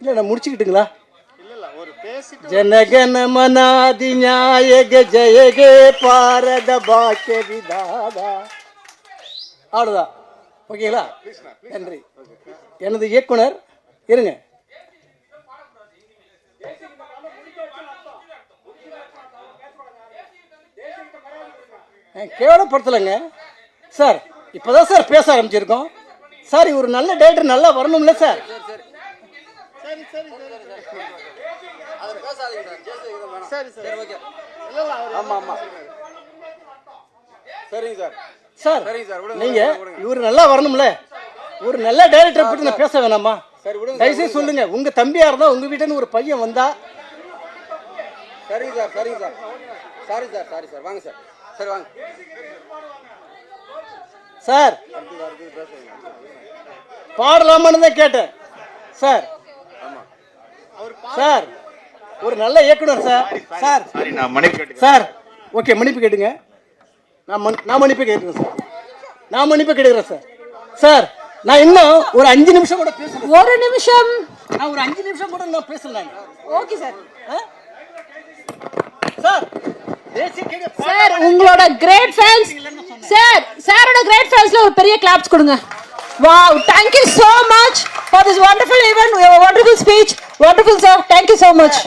இல்லை நான் முடிச்சுக்கிட்டுங்களா? ஜனகன மனாதி நாயக ஜெயகே பாரத பாக்கிய விதாதா. அவ்வளோதான். ஓகேங்களா? நன்றி. எனது இயக்குனர் இருங்க. கேவலப்படுத்தலைங்க சார். இப்போதான் சார் பேச ஆரம்பிச்சிருக்கோம் சார். ஒரு நல்ல டேரக்டர் நல்லா வரணும்ல சார். சார் நீங்க இவரு நல்லா வரணும்ல. ஒரு நல்ல டைரக்டர் பத்தி நான் பேச வேணாமா? தயவுசெய்து சொல்லுங்க. உங்க தம்பியா இருந்தா உங்க வீட்டுன்னு ஒரு பையன் வந்தா. சரிங்க சார், சரிங்க sir, sorry sir, sorry sir, வாங்க சார், சரி வாங்க சார். பாடலாமான்னு தான் கேட்டேன் சார். சார் ஒரு நல்ல இயக்குனர் சார். சார் சார் ஓகே மன்னிப்பு கேட்டுங்க. நான் மன்னிப்பு கேட்குறேன் சார். நான் மன்னிப்பு கேட்குறேன் சார். சார் நான் இன்னும் ஒரு 5 நிமிஷம் கூட பேசுறேன். ஒரு நிமிஷம். நான் ஒரு 5 நிமிஷம் கூட நான் பேசலாம். Okay sir. சார் சார் உங்களோட கிரேட் ஃபேன்ஸ் சார். சாரோட கிரேட் ஃபேன்ஸ்ல ஒரு பெரிய கிளாப்ஸ் கொடுங்க. Wow, thank you so much for this wonderful event, your wonderful speech. Wonderful sir, thank you so much.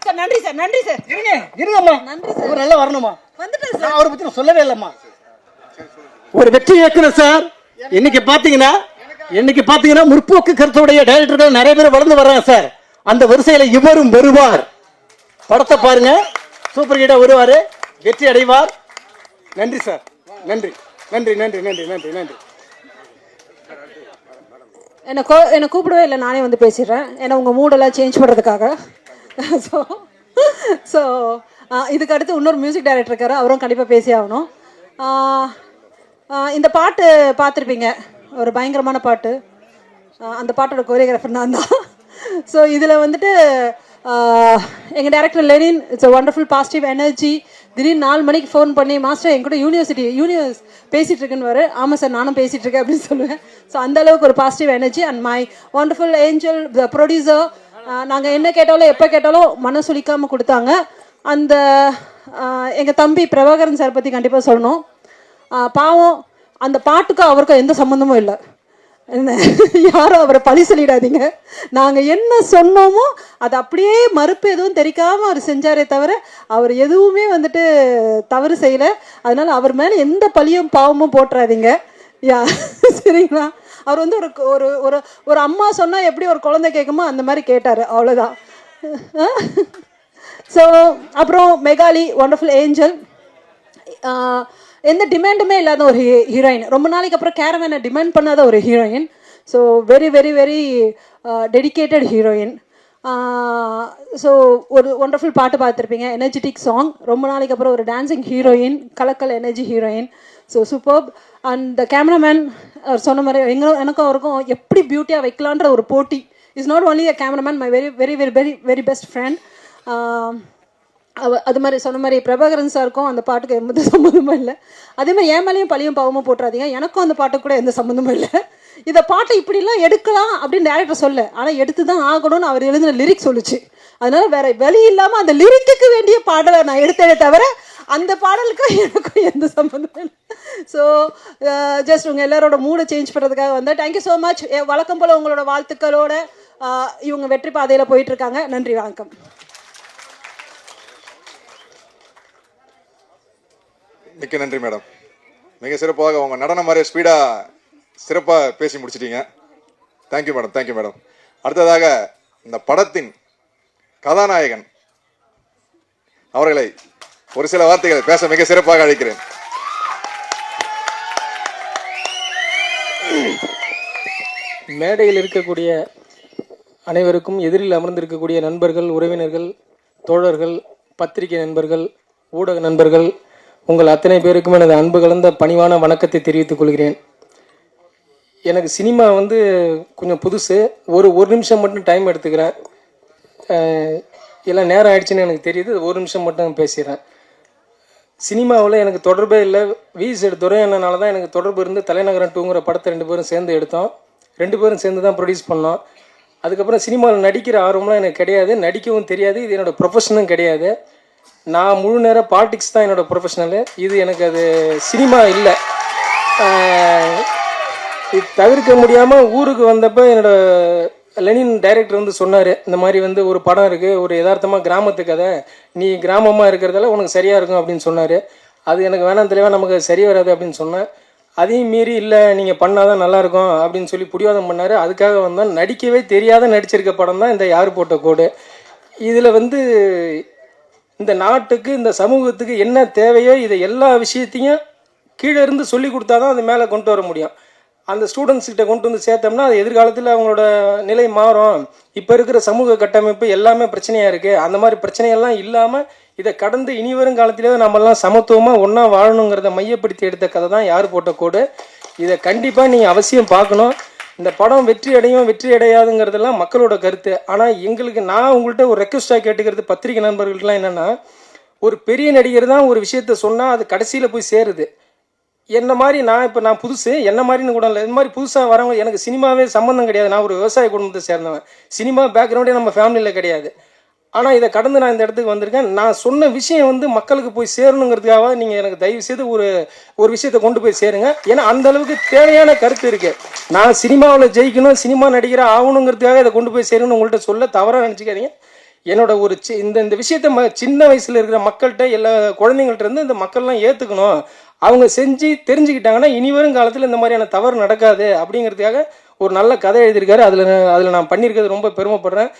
Sir நன்றி சார், நன்றி சார். இருங்கம்மா, நன்றி சார். ஒரு நல்லா வரணுமா? வந்துட்டேன் சார். அவரை பத்தி நான் சொல்லவே இல்லம்மா. ஒரு வெற்றி இயக்குனர் சார். இன்னைக்கு பாத்தீங்கன்னா முற்போக்கு கருத்துடைய டைரக்டர்கள் நிறைய பேர் வளர்ந்து வர்றாங்க சார். அந்த வரிசையில இவரும் வருவார். படத்தை பாருங்க, சூப்பர் ஹிட்டா வருவாரு, வெற்றி அடைவார். நன்றி சார். நன்றி நன்றி நன்றி நன்றி நன்றி நன்றி. என்னை கூப்பிடவே இல்லை, நானே வந்து பேசிடுறேன். ஏன்னா உங்கள் மூடெல்லாம் சேஞ்ச் பண்ணுறதுக்காக. ஸோ இதுக்கு அடுத்து இன்னொரு மியூசிக் டைரக்டர் இருக்காரு, அவரும் கண்டிப்பாக பேசி ஆகணும். இந்த பாட்டு பார்த்துருப்பீங்க, ஒரு பயங்கரமான பாட்டு. அந்த பாட்டோட கோரியோகிராஃபர் நான் தான். ஸோ இதில் வந்துட்டு எங்கள் director Lenin, it's a wonderful positive energy. திடீர்னு 4 மணிக்கு ஃபோன் பண்ணி, மாஸ்டர் என் கூட யூனிவர்ஸ் பேசிகிட்டு இருக்குன்னு வரு. ஆமாம் சார் நானும் பேசிகிட்டு இருக்கேன் அப்படின்னு சொல்லுவேன். ஸோ அந்தளவுக்கு ஒரு positive energy. And my wonderful angel the producer, நாங்கள் என்ன கேட்டாலும் எப்போ கேட்டாலும் மனசு சொல்லிக்காமல் கொடுத்தாங்க. அந்த எங்கள் தம்பி பிரபாகரன் சார் பற்றி கண்டிப்பாக சொல்லணும். பாவம், அந்த பாட்டுக்கும் அவருக்கும் எந்த சம்மந்தமும் இல்லை. யாரும் அவரை பழி சொல்லிடாதீங்க. நாங்கள் என்ன சொன்னோமோ அது அப்படியே மறுப்பு எதுவும் தெரிக்காமல் அவர் செஞ்சாரே தவிர அவர் எதுவுமே வந்துட்டு தவறு செய்யலை. அதனால் அவர் மேலே எந்த பழியும் பாவமும் போட்டுறாதீங்க. சரிங்களா? அவர் வந்து ஒரு ஒரு ஒரு அம்மா சொன்னால் எப்படி ஒரு குழந்தை கேட்குமோ அந்த மாதிரி கேட்டார், அவ்வளோதான். ஸோ அப்புறம் மெகாலி, ஒண்டர்ஃபுல் ஏஞ்சல், எந்த டிமாண்டுமே இல்லாத ஒரு ஹீரோயின். ரொம்ப நாளைக்கு அப்புறம் கேரவேனை டிமாண்ட் பண்ணாத ஒரு heroine. So very very very dedicated heroine. So ஒரு ஒண்டர்ஃபுல் பாட்டு பார்த்துருப்பீங்க, எனர்ஜெட்டிக் சாங். ரொம்ப நாளைக்கு அப்புறம் ஒரு டான்சிங் ஹீரோயின், கலக்கல் energy heroine. So super. And the cameraman அவர் சொன்ன மாதிரி எனக்கும் அவருக்கும் எப்படி பியூட்டியாக வைக்கலான்ற ஒரு போட்டி. Is not only a cameraman, my very very very very very best friend. அது மாதிரி சொன்ன மாதிரி பிரபாகரன் சாருக்கும் அந்த பாட்டுக்கு எந்த சம்மந்தமும் இல்லை. அதே மாதிரி என் மேலேயும் பழியும் பாவமும் போட்டுறாதீங்க, எனக்கும் அந்த பாட்டுக்கு கூட எந்த சம்மந்தமும் இல்லை. இந்த பாட்டை இப்படிலாம் எடுக்கலாம் அப்படின்னு டேரக்டர் சொல்ல, ஆனால் எடுத்து தான் ஆகணும்னு அவர் எழுதின லிரிக் சொல்லிச்சு. அதனால வேற வழி இல்லாமல் அந்த லிரிக்கு வேண்டிய பாடலை நான் எடுத்தேனே தவிர அந்த பாடலுக்கும் எனக்கும் எந்த சம்மந்தமும் இல்லை. ஸோ ஜஸ்ட் உங்கள் எல்லாரோட மூடை சேஞ்ச் பண்ணுறதுக்காக வந்தேன். Thank you so much. வழக்கம் போல் உங்களோட வாழ்த்துக்களோட இவங்க வெற்றி பாதையில் போயிட்டுருக்காங்க. நன்றி, வணக்கம். மிக்க நன்றி மேடம். மிக சிறப்பாக உங்கள் நடனம் மாதிரி ஸ்பீடாக சிறப்பாக பேசி முடிச்சிட்டீங்க. Thank you madam, thank you madam. அடுத்ததாக இந்த படத்தின் கதாநாயகன் அவர்களை ஒரு சில வார்த்தைகளை பேச மிக சிறப்பாக அழைக்கிறேன். மேடையில் இருக்கக்கூடிய அனைவருக்கும், எதிரில் அமர்ந்திருக்கக்கூடிய நண்பர்கள், உறவினர்கள், தோழர்கள், பத்திரிகை நண்பர்கள், ஊடக நண்பர்கள், உங்கள் அத்தனை பேருக்கும் எனது அன்பு கலந்த பணிவான வணக்கத்தை தெரிவித்துக் கொள்கிறேன். எனக்கு சினிமா வந்து கொஞ்சம் புதுசு. ஒரு நிமிஷம் மட்டும் டைம் எடுத்துக்கிறேன். எல்லாம் நேரம் ஆயிடுச்சுன்னு எனக்கு தெரியுது. 1 நிமிஷம் மட்டும் பேசிடுறேன். சினிமாவில் எனக்கு தொடர்பே இல்லை. விஎஸ் துரை அண்ணனால தான் எனக்கு தொடர்பு இருந்து தலைநகரம் 2ங்கிற படத்தை 2 பேரும் சேர்ந்து எடுத்தோம். 2 பேரும் சேர்ந்து தான் ப்ரொடியூஸ் பண்ணோம். அதுக்கப்புறம் சினிமாவில் நடிக்கிற ஆர்வம்லாம் எனக்கு கிடையாது, நடிக்கவும் தெரியாது, இது என்னோடய ப்ரொஃபஷனும் கிடையாது. நான் முழு நேரம் பாலிடிக்ஸ் தான் என்னோடய ப்ரொஃபஷனலு. இது எனக்கு அது சினிமா இல்லை. இது தவிர்க்க முடியாமல் ஊருக்கு வந்தப்போ என்னோடய லெனின் டைரக்டர் வந்து சொன்னார், இந்த மாதிரி வந்து ஒரு படம் இருக்குது, ஒரு யதார்த்தமாக கிராமத்து கதை, நீ கிராமமாக இருக்கிறதால உனக்கு சரியாக இருக்கும் அப்படின்னு சொன்னார். அது எனக்கு வேணாம் தலைவா, நமக்கு சரி வராது அப்படின்னு சொன்னேன். அதையும் மீறி இல்லை நீங்கள் பண்ணால் தான் நல்லாயிருக்கும் அப்படின்னு சொல்லி பிடிவாதம் பண்ணார். அதுக்காக வந்தால் நடிக்கவே தெரியாத நடிச்சிருக்க படம் தான் இந்த யார் போட்ட கோடு. இதில் வந்து இந்த நாட்டுக்கு இந்த சமூகத்துக்கு என்ன தேவையோ இதை எல்லா விஷயத்தையும் கீழே இருந்து சொல்லி கொடுத்தா தான் அது மேலே கொண்டு வர முடியும். அந்த ஸ்டூடெண்ட்ஸ்கிட்ட கொண்டு வந்து சேர்த்தோம்னா அது எதிர்காலத்தில் அவங்களோட நிலை மாறும். இப்போ இருக்கிற சமூக கட்டமைப்பு எல்லாமே பிரச்சனையாக இருக்குது. அந்த மாதிரி பிரச்சனையெல்லாம் இல்லாமல் இதை கடந்து இனி வரும் காலத்திலே நம்மெல்லாம் சமத்துவமாக ஒன்றா வாழணுங்கிறத மையப்படுத்தி எடுத்த கதை தான் யார் போட்ட கோடு. இதை கண்டிப்பாக நீங்கள் அவசியம் பார்க்கணும். இந்த படம் வெற்றி அடையும் வெற்றி அடையாதுங்கிறதெல்லாம் மக்களோட கருத்து. ஆனால் எங்களுக்கு நான் உங்கள்கிட்ட ஒரு ரெக்வஸ்ட்டாக கேட்டுக்கிறது பத்திரிகை நண்பர்களுக்கெல்லாம் என்னென்னா, ஒரு பெரிய நடிகர் தான் ஒரு விஷயத்த சொன்னால் அது கடைசியில் போய் சேருது. என்ன மாதிரி நான் புதுசு, என்ன மாதிரின்னு கூட இல்லை, இந்த மாதிரி புதுசாக வரவங்க, எனக்கு சினிமாவே சம்மந்தம் கிடையாது. நான் ஒரு விவசாய குடும்பத்தை சேர்ந்தவன், சினிமா பேக்ரவுண்டே நம்ம ஃபேமிலியில் கிடையாது. ஆனால் இதை கடந்து நான் இந்த இடத்துக்கு வந்திருக்கேன். நான் சொன்ன விஷயம் வந்து மக்களுக்கு போய் சேரணுங்கிறதுக்காக நீங்கள் எனக்கு தயவு செய்து ஒரு விஷயத்தை கொண்டு போய் சேருங்க. ஏன்னா அந்த அளவுக்கு தேவையான கருத்து இருக்குது. நான் சினிமாவில் ஜெயிக்கணும், சினிமா நடிகராக ஆகணுங்கிறதுக்காக இதை கொண்டு போய் சேரணும்னு உங்கள்கிட்ட சொல்ல தவறாக நினச்சிக்காதீங்க. என்னோட ஒரு இந்த விஷயத்த சின்ன வயசில் இருக்கிற மக்கள்கிட்ட எல்லா குழந்தைங்கள்ட்ட இருந்து இந்த மக்கள்லாம் ஏற்றுக்கணும். அவங்க செஞ்சு தெரிஞ்சுக்கிட்டாங்கன்னா இனி வரும் காலத்தில் இந்த மாதிரியான தவறு நடக்காது அப்படிங்கிறதுக்காக ஒரு நல்ல கதை எழுதியிருக்காரு. அதில் நான் பண்ணியிருக்கிறது ரொம்ப பெருமைப்படுறேன்.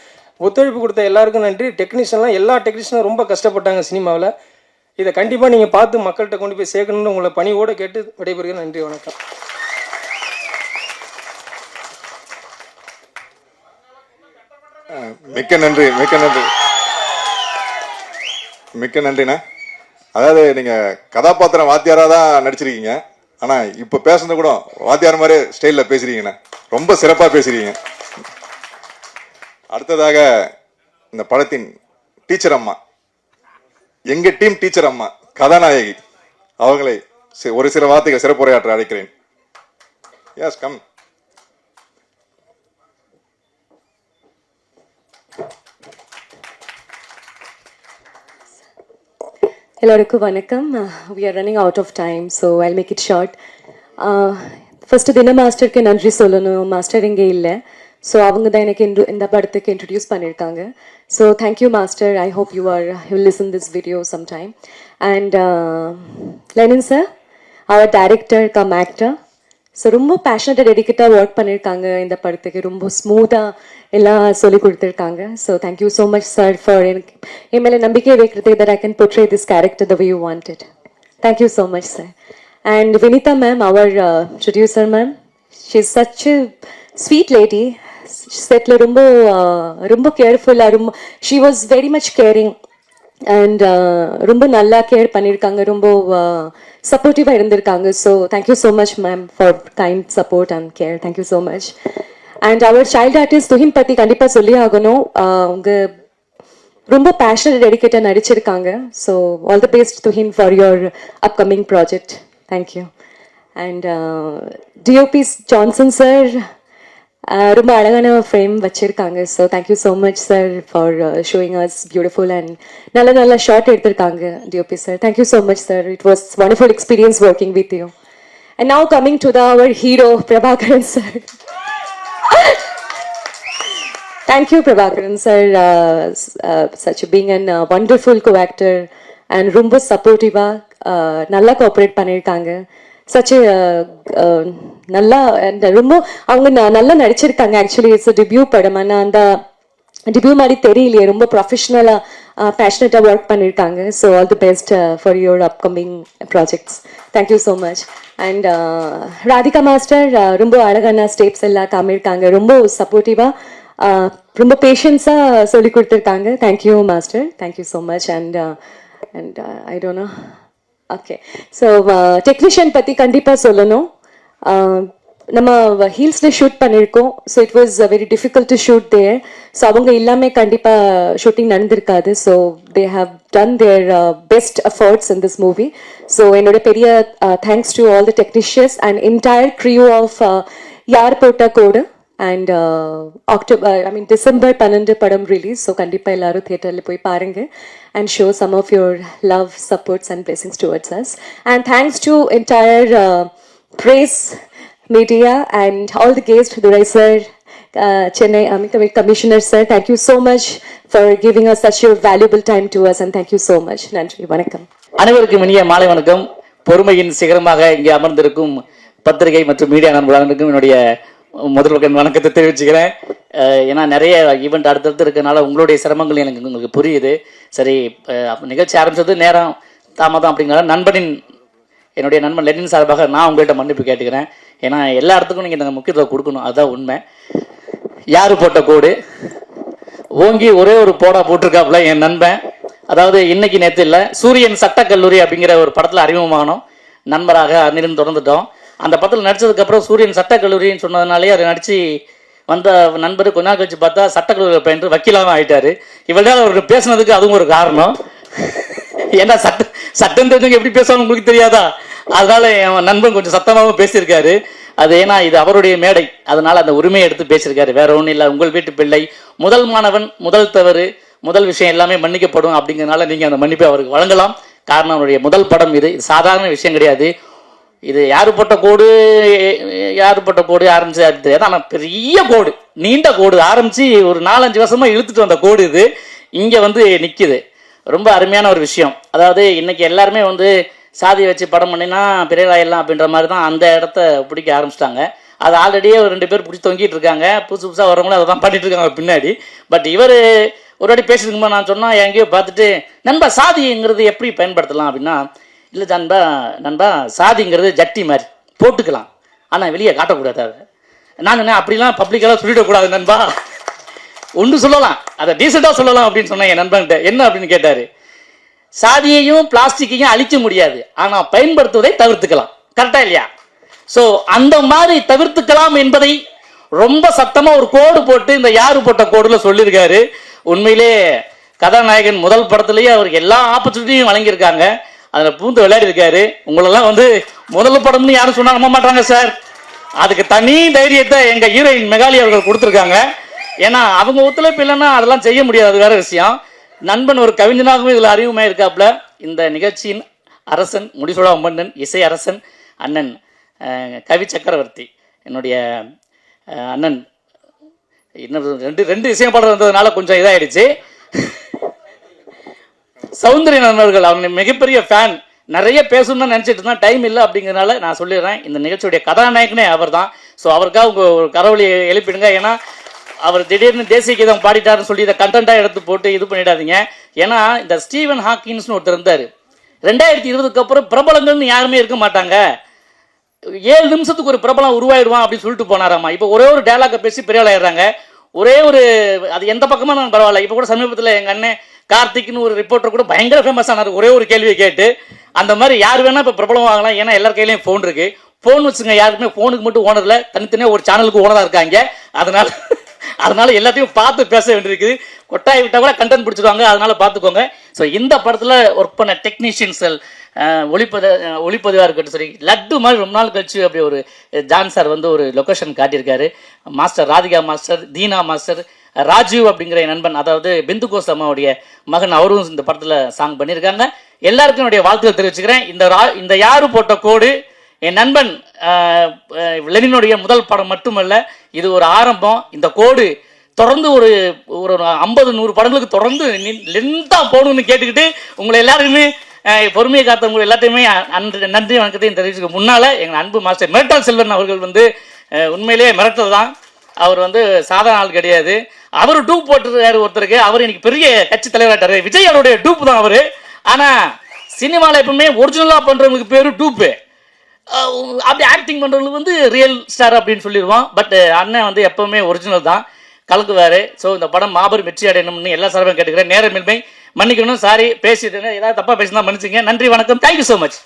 ஒத்துழைப்பு கொடுத்த எல்லாருக்கும் நன்றி. டெக்னீஷியன்லாம் எல்லா டெக்னீஷியனும் ரொம்ப கஷ்டப்பட்டாங்க சினிமாவில். இதை கண்டிப்பாக நீங்கள் பார்த்து மக்கள்கிட்ட கொண்டு போய் சேர்க்கணும்னு உங்களை பணியோடு கேட்டு விடைபெறுகிறேன். நன்றி, வணக்கம். மிக்க நன்றி, மிக்க நன்றி, மிக்க நன்றிண்ணா. அதாவது நீங்கள் கதாபாத்திரம் வாத்தியாராக தான் நடிச்சிருக்கீங்க, ஆனால் இப்போ பேசுனது கூட வாத்தியார் மாதிரி ஸ்டைலில் பேசுகிறீங்கண்ணா. ரொம்ப சிறப்பாக பேசுகிறீங்க. அடுத்ததாக இந்த படத்தின் டீச்சர் அம்மா, எங்கள் டீம் டீச்சர் அம்மா கதாநாயகி அவர்களை ஒரு சில வார்த்தைகள் சிறப்புரையாற்ற அழைக்கிறேன். Yes, come. எல்லாருக்கும் வணக்கம். We are running out of time, so I'll make it short. First தின மாஸ்டருக்கு நன்றி சொல்லணும். மாஸ்டர் இங்கே இல்லை, ஸோ அவங்க தான் எனக்கு இந்த படத்துக்கு இன்ட்ரடியூஸ் பண்ணியிருக்காங்க. So thank you master. I hope you listen this video sometime. And Lenin sir, அவர் டைரக்டர் கம் ஆக்டர், ஸோ ரொம்ப பேஷனட்டாக டெடிக்கேட்டாக ஒர்க் பண்ணியிருக்காங்க. இந்த படத்துக்கு ரொம்ப ஸ்மூத்தாக எல்லாம் சொல்லி கொடுத்துருக்காங்க. So thank you so much sir for எனக்கு என் மேலே நம்பிக்கை வைக்கிறது that I can portray this character the way you wanted. Thank you so much sir. And Vinita ma'am, our producer ma'am, she's such a sweet lady. செட்டில் ரொம்ப கேர்ஃபுல்லாக, she was very much caring and ரொம்ப நல்லா care பண்ணியிருக்காங்க, ரொம்ப சப்போர்ட்டிவாக இருந்திருக்காங்க. So thank you so much ma'am for kind support and care. Thank you so much. And அவர் சைல்டு ஆர்டிஸ்ட் துஹின் பற்றி கண்டிப்பாக சொல்லி ஆகணும். அவங்க ரொம்ப பேஷனட் டெடிக்கேட்டாக நடிச்சிருக்காங்க. So all the best Tuhin for your upcoming project. Thank you. And DOP Johnson sir ரொம்ப அழகான ஃப்ரேம் வச்சுருக்காங்க. So thank you so much sir for showing us beautiful and நல்ல ஷார்ட் எடுத்திருக்காங்க DOP sir. Thank you so much sir. It was wonderful experience working with you. And now coming to our hero Prabhakaran sir. Thank you Prabhakaran sir, such being an wonderful co-actor and ரொம்ப supportive-ஆ நல்லா cooperate பண்ணியிருக்காங்க. Such நல்லா ரொம்ப அவங்க நல்லா நடிச்சிருக்காங்க. Actually it's debut படம், ஆனால் அந்த டெபியூ மாதிரி தெரியலையே, ரொம்ப ப்ரொஃபஷ்னலாக பேஷனட்டாக ஒர்க் பண்ணியிருக்காங்க. So all the best for your upcoming projects. Thank you so much. And Radhika master ரொம்ப அழகான ஸ்டெப்ஸ் எல்லாம் காமியிருக்காங்க, ரொம்ப சப்போர்ட்டிவாக ரொம்ப பேஷன்ஸாக சொல்லி கொடுத்துருக்காங்க. Thank you master, thank you so much. And I don't know, okay. So technician பற்றி கண்டிப்பாக சொல்லணும். நம்ம ஹீல்ஸில் ஷூட் பண்ணியிருக்கோம். So it was very difficult to shoot there. So அவங்க இல்லாமல் கண்டிப்பாக ஷூட்டிங் நடந்திருக்காது. So they have done their best efforts in this movie. So என்னோட பெரிய thanks to all the technicians and entire crew of யார் போட்ட கோடு and December 12 படம் release. So கண்டிப்பாக எல்லாரும் தியேட்டரில் போய் பாருங்க and show some of your love, supports and blessings towards us. And thanks to entire Praise Media and all the guests, Durai sir, Chennai Commissioner sir, thank you so much for giving us such a valuable time to us, and thank you so much. நன்றி, வணக்கம். அனைவருக்கும் இனிய மாலை வணக்கம். பொறுமையின் சிகரமாக இங்கே அமர்ந்திருக்கும் பத்திரிகை மற்றும் மீடியா நண்பர்களுக்கும் என்னுடைய முதல் வணக்கத்தை தெரிவிச்சுக்கிறேன். ஏன்னா நிறைய ஈவெண்ட் அடுத்தடுத்து இருக்கனால உங்களுடைய சிரமங்கள் உங்களுக்கு புரியுது. சரி, நிகழ்ச்சி ஆரம்பிச்சது நேரம் தாமதம் அப்படிங்கிறத என்னுடைய நண்பன் லெனின் சார்பாக நான் உங்கள்கிட்ட மன்னிப்பு கேட்டுக்கிறேன். ஏன்னா எல்லா இடத்துக்கும் நீங்கள் இந்த முக்கியத்துவம் கொடுக்கணும், அதுதான் உண்மை. யாரு போட்ட கோடு ஓங்கி ஒரே ஒரு போடா போட்டிருக்காப்புல என் நண்பன். அதாவது இன்னைக்கு நேற்று இல்லை, சூரியன் சட்டக்கல்லூரி அப்படிங்கிற ஒரு படத்தில் அறிமுகமானோம், நண்பராக அன்னிலிருந்து தொடர்ந்துட்டோம். அந்த படத்தில் நடிச்சதுக்கப்புறம் சூரியன் சட்டக்கல்லூரின்னு சொன்னதுனாலே அதை நடிச்சு வந்த நண்பர் கொஞ்ச நாள் கழிச்சு பார்த்தா சட்டக்கல்லூரி பயின்று வக்கீலாக ஆகிட்டாரு. இவ்வளோ அவர் பேசுனதுக்கு அதுவும் ஒரு காரணம். ஏன்னா சட்டம் தெரிஞ்சவங்க எப்படி பேசுவாங்க உங்களுக்கு தெரியாதா? அதனால என் நண்பன் கொஞ்சம் சத்தமாகவும் பேசியிருக்காரு. அது ஏன்னா இது அவருடைய மேடை, அதனால அந்த உரிமையை எடுத்து பேசியிருக்காரு. வேற ஒன்றும் இல்லை. உங்கள் வீட்டு பிள்ளை, முதல் மாணவன், முதல் தவறு, முதல் விஷயம் எல்லாமே மன்னிக்கப்படும் அப்படிங்கிறதுனால நீங்கள் அந்த மன்னிப்பை அவருக்கு வழங்கலாம். காரணம் அவருடைய முதல் படம் இது சாதாரண விஷயம் கிடையாது. இது யாரு போட்ட கோடு ஆரம்பிச்சு தெரியாது. ஆனால் பெரிய கோடு, நீண்ட கோடு ஆரம்பிச்சு ஒரு 4-5 வருஷமா இழுத்துட்டு வந்த கோடு இது இங்கே நிற்குது. ரொம்ப அருமையான ஒரு விஷயம். அதாவது இன்னைக்கு எல்லாருமே சாதியை வச்சு படம் பண்ணினா பெரியராயிடலாம் அப்படின்ற மாதிரி தான் அந்த இடத்த பிடிக்க ஆரம்பிச்சிட்டாங்க. அது ஆல்ரெடியே ஒரு 2 பேர் பிடிச்சி தொங்கிட்டு இருக்காங்க. புதுசாக வரவங்களும் அதை தான் பண்ணிட்டு இருக்காங்க பின்னாடி. பட் இவர் ஒரு வாட்டி பேசிருக்கும்போது நான் சொன்னால் எங்கேயோ பார்த்துட்டு, நண்பா சாதிங்கிறது எப்படி பயன்படுத்தலாம் அப்படின்னா, இல்லை நண்பா சாதிங்கிறது ஜட்டி மாதிரி போட்டுக்கலாம், ஆனால் வெளியே காட்டக்கூடாது. அதை நான் என்ன அப்படிலாம் பப்ளிக்கெல்லாம் சொல்லிடக்கூடாது நண்பா, ஒன்று சொல்லலாம், அதை டீசெண்டாக சொல்லலாம் அப்படின்னு சொன்னேன் என் நண்பன்கிட்ட. என்ன அப்படின்னு கேட்டார், சாதியையும் பிளாஸ்டிக்கையும் அழிக்க முடியாது, ஆனால் பயன்படுத்துவதை தவிர்த்துக்கலாம். கரெக்டா இல்லையா? ஸோ அந்த மாதிரி தவிர்த்துக்கலாம் என்பதை ரொம்ப சத்தமாக ஒரு கோடு போட்டு இந்த யாரு போட்ட கோடுல சொல்லியிருக்காரு. உண்மையிலே கதாநாயகன் முதல் படத்துலேயே அவருக்கு எல்லா ஆப்பர்ச்சுனிட்டியும் வழங்கியிருக்காங்க. அதில் பூந்து விளையாடி இருக்காரு. உங்களெல்லாம் முதல் படம்னு யாரும் சொன்னா நம்ப மாட்டாங்க சார். அதுக்கு தனி தைரியத்தை எங்க ஹீரோயின் மெகாலி அவர்கள் கொடுத்துருக்காங்க. ஏன்னா அவங்க ஒத்துழைப்பு இல்லைன்னா அதெல்லாம் செய்ய முடியாது, அது வேற விஷயம். நண்பன் ஒரு கவிஞனாகவும் இதில் அறிவுமே இருக்காப்புல. இந்த நிகழ்ச்சியின் அரசன், முடிசூடா மன்னன், இசை அரசன் அண்ணன் கவி சக்கரவர்த்தி, என்னுடைய அண்ணன். இன்னும் ரெண்டு இசையப்பாளர் வந்ததுனால கொஞ்சம் இதாயிடுச்சு. சௌந்தரிய நண்பர்கள், அவங்க மிகப்பெரிய ஃபேன். நிறைய பேசணும்னு நினச்சிட்டு இருந்தால் டைம் இல்லை அப்படிங்கிறதுனால நான் சொல்லிடுறேன், இந்த நிகழ்ச்சியுடைய கதாநாயகனே அவர் தான். ஸோ அவருக்காக உங்கள் ஒரு கரவொலி எழுப்பிடுங்க. ஏன்னா அவர் திடீர்னு தேசிய கீதம் பாடிட்டாருன்னு சொல்லி இதை கண்டென்ட்டாக எடுத்து போட்டு இது பண்ணிடாதீங்க. ஏன்னா இந்த ஸ்டீவன் ஹாக்கின்ஸ்னு ஒருத்தர் இருந்தார். 2020க்கு அப்புறம் பிரபலங்கள்னு யாருமே இருக்க மாட்டாங்க, 7 நிமிஷத்துக்கு ஒரு பிரபலம் உருவாயிடுவான் அப்படின்னு சொல்லிட்டு போனாராமா. இப்போ ஒரே ஒரு டயலாக பேசி பெரிய ஆயிடுறாங்க. ஒரே ஒரு அது எந்த பக்கமாக நான் பரவாயில்ல. இப்போ கூட சமீபத்தில் எங்கள் அண்ணன் கார்த்திக்னு ஒரு ரிப்போர்ட்டர் கூட பயங்கர ஃபேமஸ் ஆனார் ஒரே ஒரு கேள்வியை கேட்டு. அந்த மாதிரி யார் வேணா இப்போ பிரபலம் ஆகலாம். ஏன்னா எல்லார் கையிலையும் ஃபோன் இருக்கு. ஃபோன் வச்சுங்க, யாருக்குமே ஃபோனுக்கு மட்டும் ஓனர் இல்லை, தனித்தனியாக ஒரு சேனலுக்கு ஓனராக இருக்காங்க. அதனால எல்லாத்தையும் பார்த்து பேச வேண்டியிருக்குது. கொட்டாய் விட்டால் கூட கண்டென்ட் பிடிச்சிருவாங்க, அதனால பார்த்துக்கோங்க. ஸோ இந்த படத்தில் ஒர்க் பண்ண டெக்னீஷியன்ஸ், ஒளிப்பதிவாக இருக்கட்டும், சரி, லட்டு மாதிரி ரொம்ப நாள் கழிச்சு அப்படி ஒரு ஜான் சார் ஒரு லொக்கேஷன் காட்டியிருக்காரு. Master Radhika master, Dheena master, Rajeev அப்படிங்கிற என் நண்பன், அதாவது பிந்துகோஸ் அம்மாவுடைய மகன், அவரும் இந்த படத்தில் சாங் பண்ணியிருக்காங்க. எல்லாருக்கும் என்னுடைய வாழ்த்துக்கள் தெரிவிச்சுக்கிறேன். இந்த யாரு போட்ட கோடு என் நண்பன் லெனினுடைய முதல் படம் மட்டுமல்ல, இது ஒரு ஆரம்பம். இந்த கோடு தொடர்ந்து ஒரு 50-100 படங்களுக்கு தொடர்ந்து லென்த்தாக போகணும்னு கேட்டுக்கிட்டு உங்களை எல்லாருமே பொறுமையை காத்தவங்க எல்லாத்தையுமே நன்றி வணக்கத்தையும் தெரிவிச்சுக்க முன்னால் எங்கள் அன்பு மாஸ்டர் மிரட்டல் செல்வன் அவர்கள் உண்மையிலேயே மிரட்டல் தான். அவர் சாதாரண ஆள் கிடையாது. அவர் டூப் போட்டுருக்காரு ஒருத்தருக்கு. அவர் இன்னைக்கு பெரிய கட்சி தலைவராட்டாரு. விஜய் அவருடைய டூப் தான் அவரு. ஆனால் சினிமாவில் எப்பவுமே ஒரிஜினலாக பண்ணுறவங்களுக்கு பேர் டூப்பு, அப்படி ஆக்டிங் பண்ணுறவங்களுக்கு ரியல் ஸ்டார் அப்படின்னு சொல்லிடுவோம். பட் அண்ணன் எப்பவுமே ஒரிஜினல் தான், கலக்குவார். ஸோ இந்த படம் மாபெரும் வெற்றி அடையணும்னு எல்லா சார்பையும் கேட்டுக்கிறேன். நேரமின்மை மன்னிக்கணும், சாரி பேசிட்டு ஏதாவது தப்பாக பேசினா மன்னிச்சுங்க. நன்றி, வணக்கம், தேங்க்யூ ஸோ மச்.